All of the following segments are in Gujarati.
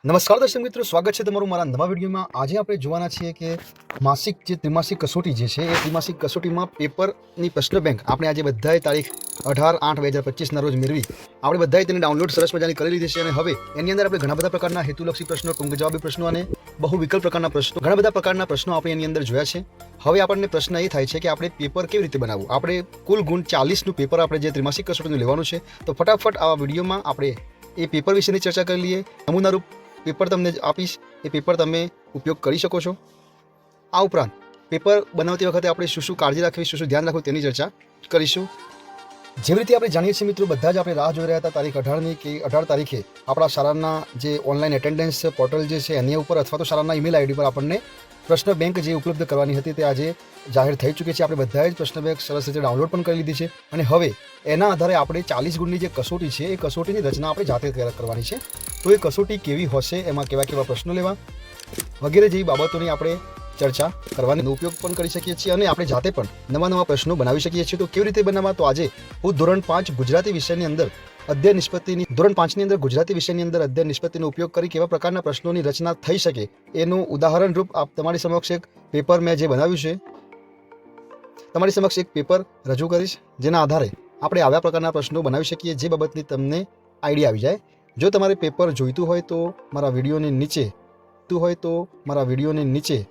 નમસ્કાર દર્શક મિત્રો, સ્વાગત છે તમારું મારા નવા વિડીયોમાં। આજે આપણે જોવાના છીએ કે માસિક જે ત્રિમાસિક કસોટી જે છે એ ત્રિમાસિક કસોટીમાં પેપરની પ્રશ્ન બેંક આપણે આજે બધાએ તારીખ 18/8/2025ના રોજ મેળવી આપણે બધાએ તેને ડાઉનલોડ સરસ મજાની કરી લીધી છે। અને હવે એની અંદર આપણે ઘણા બધા પ્રકારના હેતુલક્ષી પ્રશ્નો, ટૂંક જવાબી પ્રશ્નો અને બહુ વિકલ્પ પ્રકારના પ્રશ્નો, ઘણા બધા પ્રકારના પ્રશ્નો આપણે એની અંદર જોયા છે। હવે આપણને પ્રશ્ન એ થાય છે કે આપણે પેપર કેવી રીતે બનાવવું। આપણે કુલ ગુણ 40નું પેપર આપણે જે ત્રિમાસિક કસોટીનું લેવાનું છે, તો ફટાફટ આ વિડીયોમાં આપણે એ પેપર વિશેની ચર્ચા કરી લઈએ। નમૂનારૂપ પેપર તમને આપીશ, એ પેપર તમે ઉપયોગ કરી શકો છો। આ ઉપરાંત પેપર બનાવતી વખતે આપણે શું કાળજી રાખવી, શું ધ્યાન રાખવું તેની ચર્ચા કરીશું। જેવી રીતે આપણે જાણીએ છીએ મિત્રો, બધા જ આપણે રાહ જોઈ રહ્યા હતા તારીખ 18ની કે 18 તારીખે આપણા શાળાના જે ઓનલાઈન એટેન્ડન્સ પોર્ટલ જે છે એની ઉપર અથવા તો શાળાના ઈમેલ આઈડી પર આપણને પ્રશ્ન બેંક જે ઉપલબ્ધ કરવાની હતી તે આજે જાહેર થઈ ચૂકી છે। આપણે બધાએ જ પ્રશ્ન બેંક સરસ રીતે ડાઉનલોડ પણ કરી લીધી છે અને હવે એના આધારે આપણે 40 ગુણની જે કસોટી છે એ કસોટીની રચના આપણે જાતે કરવાની છે। તો એ કસોટી કેવી હશે, એમાં કેવા પ્રશ્નો લેવા વગેરે જેવી બાબતોની આપણે ચર્ચા કરવાનો ઉપયોગ પણ કરી શકીએ છીએ અને આપણે જાતે પણ નવા પ્રશ્નો બનાવી શકીએ છીએ। તો કેવી રીતે બનાવવા, તો આજે હું ધોરણ 5 ગુજરાતી વિષયની અંદર અધ્યયન નિષ્પત્તિની ધોરણ 5ની અંદર ગુજરાતી વિષયની અંદર અધ્યયન નિષ્પત્તિનો ઉપયોગ કરી કેવા પ્રકારના પ્રશ્નોની રચના થઈ શકે એનું ઉદાહરણ રૂપ તમારી સમક્ષ એક પેપર મેં જે બનાવ્યું છે, તમારી સમક્ષ એક પેપર રજૂ કરીશ, જેના આધારે આપણે આવા પ્રકારના પ્રશ્નો બનાવી શકીએ જે બાબતની તમને આઈડિયા આવી જાય। જો તમારે પેપર જોઈતું હોય તો મારા વિડીયોની નીચે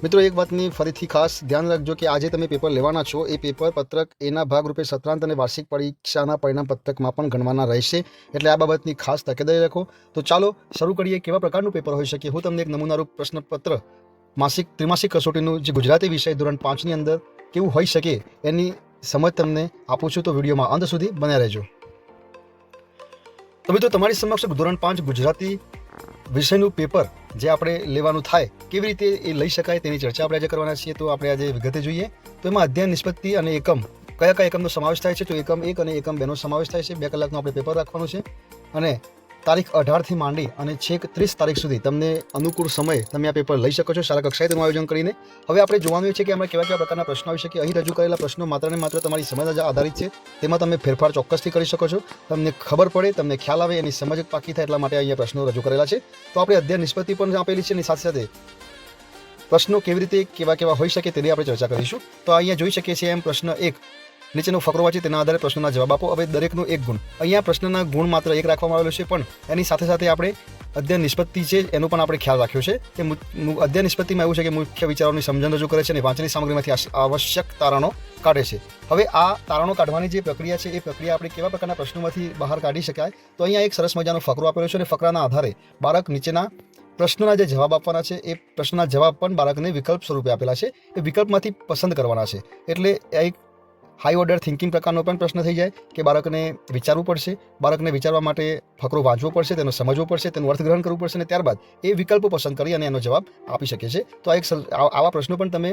મિત્રો એક વાતની ફરીથી ખાસ ધ્યાન રાખજો કે આજે તમે પેપર લેવાના છો એ પેપર પત્રક એના ભાગરૂપે સત્રાંત અને વાર્ષિક પરીક્ષાના પરિણામ પત્રકમાં પણ ગણવાના રહેશે, એટલે આ બાબતની ખાસ તકેદારી રાખો। તો ચાલો શરૂ કરીએ। કેવા પ્રકારનું પેપર હોઈ શકે, હું તમને એક નમૂનારૂપ પ્રશ્નપત્ર ત્રિમાસિક કસોટીનું જે ગુજરાતી વિષય ધોરણ 5ની અંદર કેવું હોઈ શકે એની સમજ તમને આપું છું, તો વિડીયોમાં અંત સુધી બન્યા રહેજો। તો મિત્રો, તમારી સમક્ષ ધોરણ 5 ગુજરાતી વિષયનું પેપર જે આપણે લેવાનું થાય કેવી રીતે એ લઈ શકાય તેની ચર્ચા આપણે આજે કરવાના છીએ। તો આપણે આજે વિગતે જોઈએ તો એમાં અધ્યયન નિષ્પત્તિ અને એકમ, કયા એકમનો સમાવેશ થાય છે, તો એકમ 1 અને એકમ 2નો સમાવેશ થાય છે। 2 કલાકનું આપણે પેપર રાખવાનું છે અને તારીખ 18થી માંડી અને છેક 30 તારીખ સુધી તમને અનુકૂળ સમય તમે આ પેપર લઈ શકો છો શાળા કક્ષાએ તેનું આયોજન કરીને। હવે આપણે જોવાનું છે કે આમાં કેવા પ્રકારના પ્રશ્નો આવી શકે। અહીં રજૂ કરેલા પ્રશ્નો માત્ર ને માત્ર તમારી સમજ આધારિત છે, તેમાં તમે ફેરફાર ચોક્કસથી કરી શકો છો, તમને ખબર પડે, તમને ખ્યાલ આવે, એની સમજ પાકી થાય એટલા માટે અહીંયા પ્રશ્નો રજૂ કરેલા છે। તો આપણે અધ્યયન નિષ્પત્તિ પણ આપેલી છે અને સાથે સાથે પ્રશ્નો કેવી રીતે કેવા હોઈ શકે તેની આપણે ચર્ચા કરીશું। તો અહીંયા જોઈ શકીએ છીએ એમ પ્રશ્ન 1 નીચેનો ફકરો વાંચી તેના આધારે પ્રશ્નોના જવાબ આપો। હવે દરેકનો 1 ગુણ, અહીંયા પ્રશ્નના ગુણ માત્ર 1 રાખવામાં આવેલો છે, પણ એની સાથે સાથે આપણે અધ્યયન નિષ્પત્તિ છે એનો પણ આપણે ખ્યાલ રાખ્યો છે કે અધ્યયન નિષ્પત્તિમાં એવું છે કે મુખ્ય વિચારોની સમજણ રજૂ કરે છે અને વાંચેલી સામગ્રીમાંથી આવશ્યક તારણો કાઢે છે। હવે આ તારણો કાઢવાની જે પ્રક્રિયા છે એ પ્રક્રિયા આપણે કેવા પ્રકારના પ્રશ્નોમાંથી બહાર કાઢી શકાય, તો અહીંયા એક સરસ મજાનો ફકરો આપેલો છે અને ફકરાના આધારે બાળક નીચેના પ્રશ્નોના જે જવાબ આપવાના છે એ પ્રશ્નના જવાબ પણ બાળકને વિકલ્પ સ્વરૂપે આપેલા છે, એ વિકલ્પમાંથી પસંદ કરવાના છે। એટલે એક હાઈ ઓર્ડર થિંકિંગ પ્રકારનો પણ પ્રશ્ન થઈ જાય કે બાળકને વિચારવું પડશે, બાળકને વિચારવા માટે ફકરો વાંચવો પડશે, તેનો સમજવો પડશે, તેનું અર્થગ્રહણ કરવું પડશે અને ત્યારબાદ એ વિકલ્પો પસંદ કરી અને એનો જવાબ આપી શકે છે। તો આવા પ્રશ્નો પણ તમે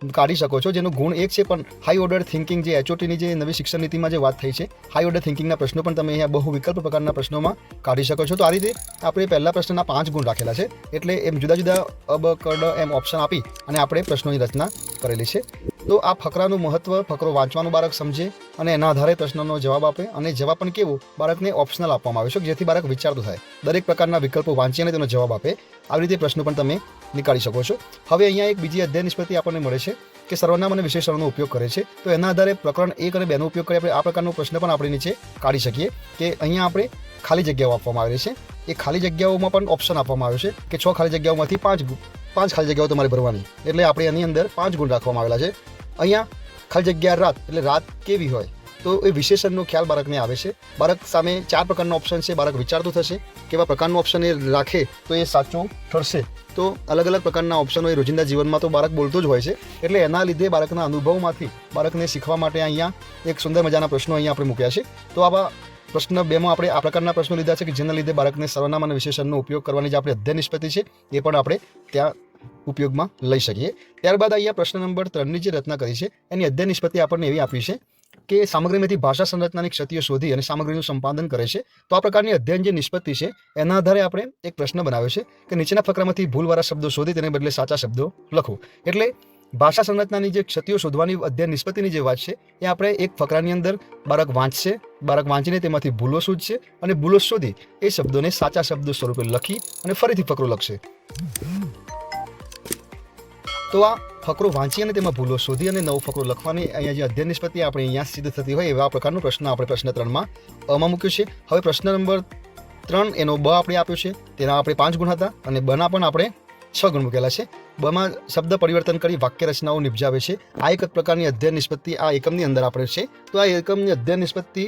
કાઢી શકો છો, જેનો ગુણ 1 છે, પણ હાઈ ઓર્ડર થિંકિંગ જે HOTની જે નવી શિક્ષણ નીતિમાં જે વાત થઈ છે, હાઈ ઓર્ડર થિંકિંગના પ્રશ્નો પણ તમે અહીંયા બહુ વિકલ્પ પ્રકારના પ્રશ્નોમાં કાઢી શકો છો। તો આ રીતે આપણે પહેલા પ્રશ્નના 5 ગુણ રાખેલા છે, એટલે એમ જુદા અબ કડ એમ ઓપ્શન આપી અને આપણે પ્રશ્નોની રચના કરેલી છે। તો આ ફકરાનું મહત્વ, ફકરો વાંચવાનું બાળક સમજે અને એના આધારે પ્રશ્નનો જવાબ આપે, અને જવાબ પણ કેવો બાળકને ઓપ્શનલ આપવામાં આવે છે જેથી બાળક વિચારતું થાય, દરેક પ્રકારના વિકલ્પો વાંચી અને તેનો જવાબ આપે, આવી રીતે પ્રશ્નો પણ તમે નીકાળી શકો છો। હવે અહીંયા એક બીજી અધ્યયન નિષ્પત્તિ આપણને મળે છે કે સર્વનામ અને વિશેષણનો ઉપયોગ કરે છે, તો એના આધારે પ્રકરણ 1 અને 2નો ઉપયોગ કરી આપણે આ પ્રકારનો પ્રશ્ન પણ આપણે નીચે કાઢી શકીએ કે અહીંયા આપણે ખાલી જગ્યાઓ આપવામાં આવેલી છે, એ ખાલી જગ્યાઓમાં પણ ઓપ્શન આપવામાં આવ્યો છે કે 6 ખાલી જગ્યાઓમાંથી 5 ખાલી જગ્યાઓ તમારે ભરવાની, એટલે આપણે એની અંદર 5 ગુણ રાખવામાં આવેલા છે। અહીંયા ખાલી જગ્યા રાત, એટલે રાત કેવી હોય, તો એ વિશેષણનો ખ્યાલ બાળકને આવે છે। બાળક સામે 4 પ્રકારના ઓપ્શન છે, બાળક વિચારતું થશે કેવા પ્રકારનો ઓપ્શન એ રાખે તો એ સાચું ઠરશે। તો અલગ પ્રકારના ઓપ્શનો એ રોજિંદા જીવનમાં તો બાળક બોલતો જ હોય છે, એટલે એના લીધે બાળકના અનુભવમાંથી બાળકને શીખવા માટે અહીંયા એક સુંદર મજાના પ્રશ્નો અહીંયા આપણે મૂક્યા છે। તો આવા પ્રશ્ન 2માં આપણે આ પ્રકારના પ્રશ્નો લીધા છે કે જેના લીધે બાળકને સર્વનામ અને વિશેષણનો ઉપયોગ કરવાની જે આપણે અધ્યયન નિષ્પત્તિ છે એ પણ આપણે ત્યાં ઉપયોગમાં લઈ શકીએ। ત્યારબાદ અહીંયા પ્રશ્ન નંબર 3ની જે રચના કરી છે એની અધ્યયન નિષ્પત્તિ આપણને એવી આપી છે કે સામગ્રીમાંથી ભાષા સંરચનાની ક્ષતિઓ શોધી અને સામગ્રીનું સંપાદન કરે છે। તો આ પ્રકારની અધ્યયન જે નિષ્પત્તિ છે એના આધારે આપણે એક પ્રશ્ન બનાવ્યો છે કે નીચેના ફકરામાંથી ભૂલવાળા શબ્દો શોધી તેને બદલે સાચા શબ્દો લખો। એટલે ભાષા સંરચનાની જે ક્ષતિઓ શોધવાની અધ્યયન નિષ્પત્તિની જે વાત છે એ આપણે એક ફકરાની અંદર બાળક વાંચશે બાળક વાંચીને તેમાંથી ભૂલો શોધશે અને ભૂલો શોધી એ શબ્દોને સાચા શબ્દો સ્વરૂપે લખી અને ફરીથી ફકરો લખશે. તો આ ફકરો વાંચી અને તેમાં ભૂલો શોધી અને નવો ફકરો લખવાની અહીંયા જે અધ્યયન નિષ્પત્તિ આપણે અહીંયા સિદ્ધ થતી હોય એવા પ્રકારનો પ્રશ્ન આપણે પ્રશ્ન 3માં અમાં મૂક્યો છે. હવે પ્રશ્ન નંબર 3 એનો બ આપણે આપ્યો છે, તેના આપણે 5 ગુણ હતા અને બના પણ આપણે 6 ગુણ મૂકેલા છે. બમાં શબ્દ પરિવર્તન કરી વાક્ય રચનાઓ નિપજાવે છે. આ એક પ્રકારની અધ્યયન નિષ્પત્તિ આ એકમની અંદર આપણે છે. તો આ એકમની અધ્યયન નિષ્પત્તિ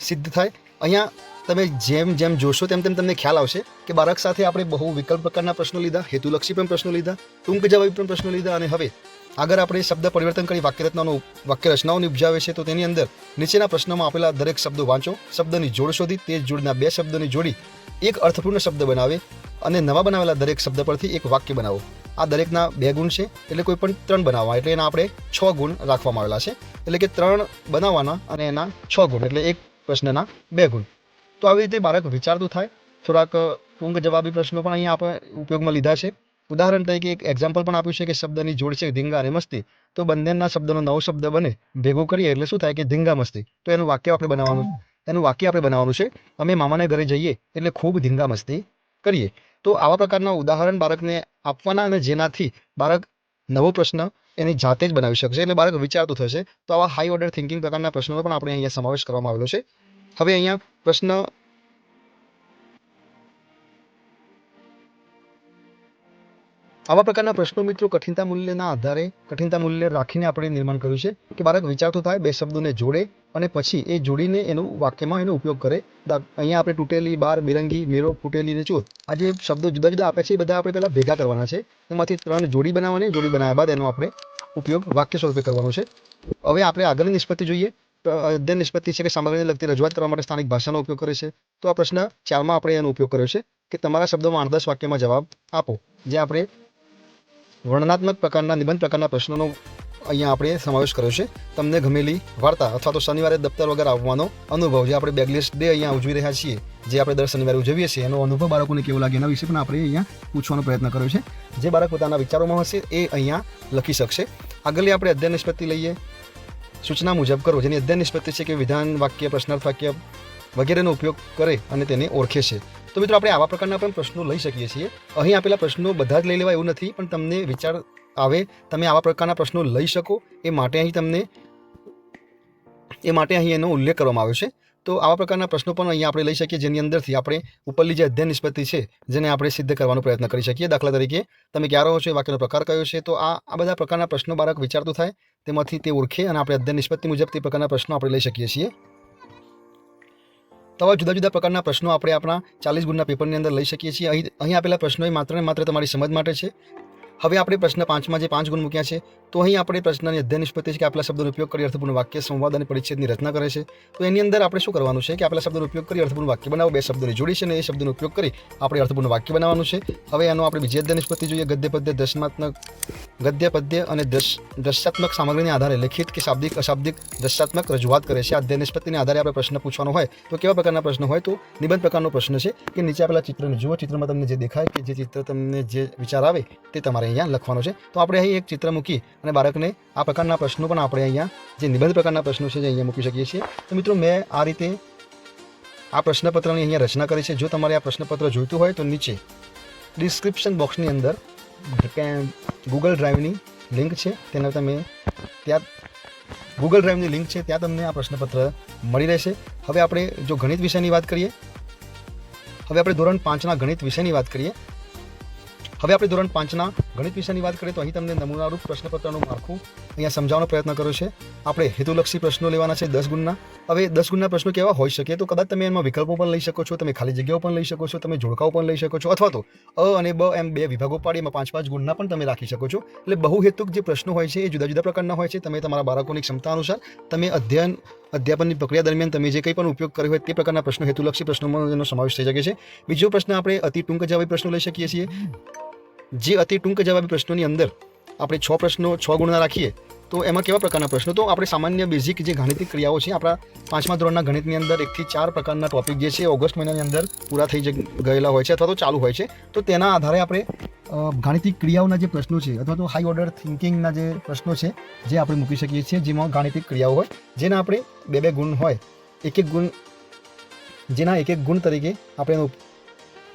સિદ્ધ થાય. અહીંયા તમે જેમ જેમ જોશો તેમ તેમ તમને ખ્યાલ આવશે કે બાળક સાથે આપણે બહુ વિકલ્પ પ્રકારના પ્રશ્નો લીધા, હેતુલક્ષી પણ પ્રશ્નો લીધા, ટૂંક જવાબી પણ પ્રશ્નો લીધા અને હવે આગળ આપણે શબ્દ પરિવર્તન કરી વાક્ય રચનાઓ નિપજાવે છે. તો તેની અંદર નીચેના પ્રશ્નોમાં આપેલા દરેક શબ્દો વાંચો, શબ્દની જોડ શોધી તે જોડના 2 શબ્દોની જોડી એક અર્થપૂર્ણ શબ્દ બનાવે અને નવા બનાવેલા દરેક શબ્દ પરથી એક વાક્ય બનાવો. આ દરેકના 2 ગુણ છે એટલે કોઈ પણ 3 બનાવવા એટલે એના આપણે 6 ગુણ રાખવામાં આવેલા છે. એટલે કે 3 બનાવવાના અને એના 6 ગુણ એટલે એક પ્રશ્નના 2 ગુણ. તો આવી રીતે બાળક વિચારતું થાય. થોડાક ટૂંક જવાબી પ્રશ્નો પણ અહીંયા આપણે ઉપયોગમાં લીધા છે. ઉદાહરણ તરીકે એક એક્ઝામ્પલ પણ આપ્યું છે કે શબ્દની જોડ છે ધીંગા અને મસ્તી. તો બંનેના શબ્દનો નવો શબ્દ બને ભેગો કરીએ એટલે શું થાય કે ધીંગા મસ્તી. તો એનું વાક્ય આપણે બનાવવાનું છે અમે મામાને ઘરે જઈએ એટલે ખૂબ ધીંગા મસ્તી કરીએ. તો આવા પ્રકારના ઉદાહરણ બાળકને આપવાના અને જેનાથી બાળક નવો પ્રશ્ન એની જાતે જ બનાવી શકશે એટલે બાળક વિચારતું થશે. તો આવા હાઈ ઓર્ડર થિંકિંગ પ્રકારના પ્રશ્નોનો પણ આપણે અહીંયા સમાવેશ કરવામાં આવેલો છે. હવે અહીંયા પ્રશ્ન આવા પ્રકારના પ્રશ્નો મિત્રો કઠિનતા મૂલ્ય રાખીને આપણે નિર્માણ કર્યું છે કે બાળક વિચારતું થાય, 2 શબ્દોને જોડે અને પછી એ જોડીને એનું વાક્યમાં એનો ઉપયોગ કરે. અહીંયા આપણે તૂટેલી, બાર, બેરંગી, મેરો, ફૂટેલી અને ચોર આ જે શબ્દો જુદા જુદા આપ્યા છે એ બધા આપણે પહેલાં ભેગા કરવાના છે. એમાંથી 3 જોડી બનાવવાની, જોડી બનાવ્યા બાદ એનો આપણે ઉપયોગ વાક્ય સ્વરૂપે કરવાનો છે. હવે આપણે આગળની નિષ્પત્તિ જોઈએ. અધ્યયન નિષ્પત્તિ છે કે સામગ્રીને લગતી રજૂઆત કરવા માટે સ્થાનિક ભાષાનો ઉપયોગ કરે છે. તો આ પ્રશ્ન 4માં આપણે એનો ઉપયોગ કર્યો છે કે તમારા શબ્દોમાં 8-10 વાક્યમાં જવાબ આપો. જે આપણે વર્ણનાત્મક પ્રકારના નિબંધ પ્રકારના પ્રશ્નોનો અહીંયા આપણે સમાવેશ કર્યો છે. તમને ગમેલી વાર્તા અથવા તો શનિવારે દફતર વગર આવવાનો અનુભવ જે આપણે બેગલેસ ડે અહીંયા ઉજવી રહ્યા છીએ, જે આપણે દર શનિવારે ઉજવીએ છીએ, એનો અનુભવ બાળકોને કેવો લાગે એના વિશે પણ આપણે અહીંયા પૂછવાનો પ્રયત્ન કર્યો છે. જે બાળક પોતાના વિચારોમાં હશે એ અહીંયા લખી શકશે. આગળની આપણે અધ્યયન નિષ્પત્તિ લઈએ. સૂચના મુજબ કરો, જેની અધ્યયન નિષ્પત્તિ છે કે વિધાન વાક્ય, પ્રશ્નાર્થ વાક્ય વગેરેનો ઉપયોગ કરે અને તેને ઓળખે છે. તો મિત્રો આપણે આવા પ્રકારના પણ પ્રશ્નો લઈ શકીએ છીએ. અહીં આપેલા પ્રશ્નો બધા જ લઈ લેવા એવું નથી, પણ તમને વિચાર આવે તમે આવા પ્રકારના પ્રશ્નો લઈ શકો એ માટે અહીં એનો ઉલ્લેખ કરવામાં આવ્યો છે. તો આવા પ્રકારના પ્રશ્નો પણ અહીંયા આપણે લઈ શકીએ જેની અંદરથી આપણે ઉપરની જે અધ્યયન નિષ્પત્તિ છે જેને આપણે સિદ્ધ કરવાનો પ્રયત્ન કરી શકીએ. દાખલા તરીકે તમે ક્યાં રહો છો, વાક્યનો પ્રકાર કયો છે. તો આ બધા પ્રકારના પ્રશ્નો બાળક વિચારતું થાય તેમાંથી તે ઓળખે અને આપણે અધ્યયન નિષ્પત્તિ મુજબ તે પ્રકારના પ્રશ્નો આપણે લઈ શકીએ છીએ. તો આવા જુદા જુદા પ્રકારના પ્રશ્નો આપણે આપણા 40 ગુણના પેપરની અંદર લઈ શકીએ છીએ. અહીં આપેલા પ્રશ્નો એ માત્ર ને માત્ર તમારી સમજ માટે છે. હવે આપણે પ્રશ્ન 5માં જે 5 ગુણ મૂક્યા છે તો અહીં આપણે પ્રશ્નની અધ્યયન નિષ્પત્તિ છે કે આપેલા શબ્દોનો ઉપયોગ કરી અર્થપૂર્ણ વાક્ય, સંવાદ અને પરિચ્છેદની રચના કરે છે. તો એની અંદર આપણે શું કરવાનું છે કે આપેલા શબ્દોનો ઉપયોગ કરી અર્થપૂર્ણ વાક્ય બનાવો, 2 શબ્દોની જોડી છે અને એ શબ્દોનો ઉપયોગ કરી આપણે અર્થપૂર્ણ વાક્ય બનાવવાનું છે. હવે એનો આપણે બીજી અધ્યયન નિષ્પત્તિ જોઈએ. ગદ્ય પદ્ય અને દ્રશ્યાત્મક સામગ્રીને આધારે લેખિત કે શાબ્દિક અશાબ્દિક દ્રશ્યાત્મક રજૂઆત કરે છે. આ અધ્યયન નિષ્પત્તિને આધારે આપણે પ્રશ્ન પૂછવાનો હોય તો કેવા પ્રકારના પ્રશ્ન હોય તો નિબંધ પ્રકારનો પ્રશ્ન છે કે નીચે આપેલા ચિત્રને જુઓ, ચિત્રમાં તમને જે દેખાય કે જે ચિત્ર તમને જે વિચાર આવે તે તમારે અહીંયા લખવાનો છે. તો આપણે અહીં એક ચિત્ર મૂકી અને બાળકને આ પ્રકારના પ્રશ્નો પણ આપણે અહીંયા જે નિબંધ પ્રકારના પ્રશ્નો છે જે અહીંયા મૂકી શકીએ છીએ. તો મિત્રો મેં આ રીતે આ પ્રશ્નપત્રની અહીંયા રચના કરી છે. જો તમારે આ પ્રશ્નપત્ર જોઈતું હોય તો નીચે ડિસ્ક્રિપ્શન બોક્સની અંદર ગૂગલ ડ્રાઈવની લિંક છે ત્યાં તમને આ પ્રશ્નપત્ર મળી રહેશે. હવે આપણે જો ગણિત વિષયની વાત કરીએ, ધોરણ 5ના ગણિત વિષયની વાત કરીએ તો અહીં તમને નમૂનારૂપ પ્રશ્નપત્રનું માળખું અહીંયા સમજાવવાનો પ્રયત્ન કર્યો છે. આપણે હેતુલક્ષી પ્રશ્નો લેવાના છે 10 ગુણના. હવે 10 ગુણના પ્રશ્નો કેવા હોઈ શકે તો કદાચ તમે એમાં વિકલ્પો પણ લઈ શકો છો, તમે ખાલી જગ્યાઓ પણ લઈ શકો છો, તમે જોડકાઓ પણ લઈ શકો છો, અથવા તો અ અને બ એમ 2 વિભાગો પાડી એમાં 5-5 ગુણના પણ તમે રાખી શકો છો. એટલે બહુહેતુક જે પ્રશ્નો હોય છે એ જુદા જુદા પ્રકારના હોય છે. તમે તમારા બાળકોની ક્ષમતા અનુસાર તમે અધ્યાપનની પ્રક્રિયા દરમિયાન તમે જે કંઈ પણ ઉપયોગ કર્યો હોય તે પ્રકારના પ્રશ્નો હેતુલક્ષી પ્રશ્નોમાં એનો સમાવેશ થઈ શકે છે. બીજો પ્રશ્ન આપણે અતિ ટૂંક જવાબી પ્રશ્નો લઈ શકીએ છીએ. જે અતિ ટૂંક જવાબી પ્રશ્નોની અંદર આપણે 6 પ્રશ્નો 6 ગુણના રાખીએ તો એમાં કેવા પ્રકારના પ્રશ્નો તો આપણે સામાન્ય બેઝિક જે ગાણિતિક ક્રિયાઓ છે આપણા 5મા ધોરણના ગણિતની અંદર 1 થી 4 પ્રકારના ટોપિક જે છે ઓગસ્ટ મહિનાની અંદર પૂરા થઈ ગયેલા હોય છે અથવા તો ચાલુ હોય છે. તો તેના આધારે આપણે ગાણિતિક ક્રિયાઓના જે પ્રશ્નો છે અથવા તો હાઈ ઓર્ડર થિંકિંગના જે પ્રશ્નો છે જે આપણે મૂકી શકીએ છીએ, જેમાં ગાણિતિક ક્રિયાઓ હોય જેના આપણે 2-2 ગુણ હોય એક એક ગુણ, જેના એક એક ગુણ તરીકે આપણે એનું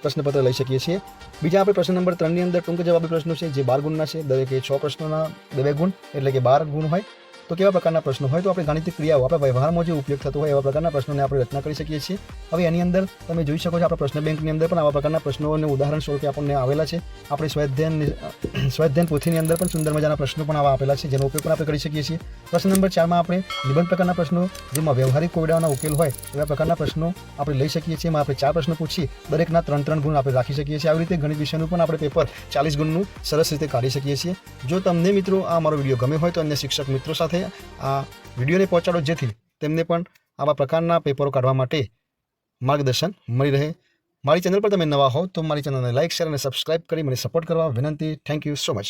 પ્રશ્નપત્ર લઈ શકીએ છીએ. બીજા આપણે પ્રશ્ન નંબર 3ની અંદર ટૂંક જવાબી પ્રશ્નો છે જે 12 ગુણના છે. દરેકે 6 પ્રશ્નોના 2 ગુણ એટલે કે 12 ગુણ હોય. તો કેવા પ્રકારના પ્રશ્નો હોય? તો આપણે ગાણિતિક ક્રિયાઓ આપણા વ્યવહારમાં જે ઉપયોગ થતો હોય એવા પ્રકારના પ્રશ્નોને આપણે રચના કરી શકીએ છીએ. હવે એની અંદર તમે જોઈ શકો છો આપણા પ્રશ્ન બેંકની અંદર પણ આવા પ્રકારના પ્રશ્નોને ઉદાહરણ સ્વરૂપે આપણને આવેલા છે. આપણે સ્વાધ્યાયન પોથીની અંદર પણ સુંદર મજાના પ્રશ્નો પણ આવા આપેલા છે જેનો ઉપયોગ પણ આપણે કરી શકીએ છીએ. પ્રશ્ન નંબર 4માં આપણે નિબંધ પ્રકારના પ્રશ્નો જેમાં વ્યવહારિક કોયડાઓના ઉકેલ હોય એવા પ્રકારના પ્રશ્નો આપણે લઈ શકીએ છીએ. એમાં આપણે 4 પ્રશ્નો પૂછી દરેકના 3 ગુણ આપણે રાખી શકીએ છીએ. આવી રીતે ગણિત વિષયનું પણ આપણે પેપર 40 ગુણનું સરસ રીતે કાઢી શકીએ છીએ. જો તમને મિત્રો આ મારો વિડીયો ગમે હોય તો અન્ય શિક્ષક મિત્રો સાથે આ વિડીયોને પહોંચાડો જેથી તેમને પણ આવા પ્રકારના પેપરો કાઢવા માટે માર્ગદર્શન મળી રહે. મારી ચેનલ પર તમે નવા હો તો મારી ચેનલને લાઇક, શેર અને સબસ્ક્રાઇબ કરી મને સપોર્ટ કરવા વિનંતી. Thank you so much.